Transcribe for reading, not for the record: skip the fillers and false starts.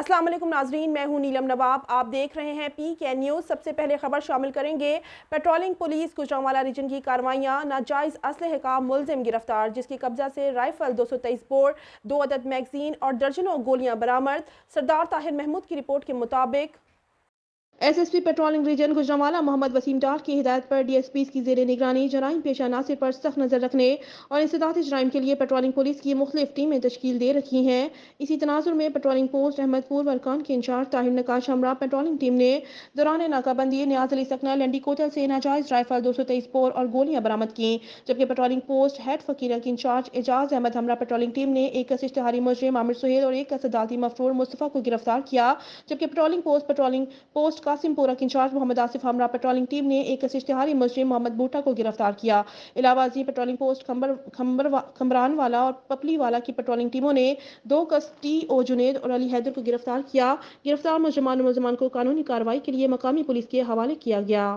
السلام علیکم ناظرین، میں ہوں نیلم نواب۔ آپ دیکھ رہے ہیں پی کے نیوز۔ سب سے پہلے خبر شامل کریں گے۔ پیٹرولنگ پولیس گوجرانوالہ ریجن کی کارروائیاں، ناجائز اسلحے کا ملزم گرفتار، جس کی قبضہ سے رائفل 223 بور، 2 عدد میگزین اور درجنوں گولیاں برآمد۔ سردار طاہر محمود کی رپورٹ کے مطابق S S P patrolling region Gujranwala Muhammad Waseem Dar کی ہدایت پر ڈی ایس پیز کی زیر نگرانی جرائم پیشہ عناصر پر سخت نظر رکھنے اور انسدادی جرائم کے لیے پیٹرولنگ پولیس کی مختلف ٹیمیں تشکیل دے رکھی ہیں۔ اسی تناظر میں پیٹرولنگ پوسٹ احمد پور ورکان کے انچارج طاہر نقاش ہمراہ پیٹرولنگ ٹیم نے دوران ناکہ بندی نیاز علی سکنہ لنڈی کوتل سے ناجائز رائفل 223 بور اور گولیاں برآمد کیں، جبکہ پیٹرولنگ پوسٹ ہیڈ فقیرہ کے انچارج اعجاز احمد ہمراہ پیٹرولنگ ٹیم نے ایک کس اشتہاری مجرم عامر سہیل اور ایک کس عدالتی مفرور مصطفیٰ کو گرفتار کیا، جبکہ پیٹرولنگ پوسٹ قاسم پورہ کے انچارج محمد آصف ہمراہ پیٹرولنگ ٹیم نے ایک کس اشتہاری مجرم محمد بوٹا کو گرفتار کیا۔ علاوہ ازیں پیٹرولنگ پوسٹ کھمبران والا اور پپلی والا کی پیٹرولنگ ٹیموں نے 2 کس ٹی او جنید اور علی حیدر کو گرفتار کیا۔ گرفتار مجرمان و ملزمان کو قانونی کارروائی کے لیے مقامی پولیس کے حوالے کیا گیا۔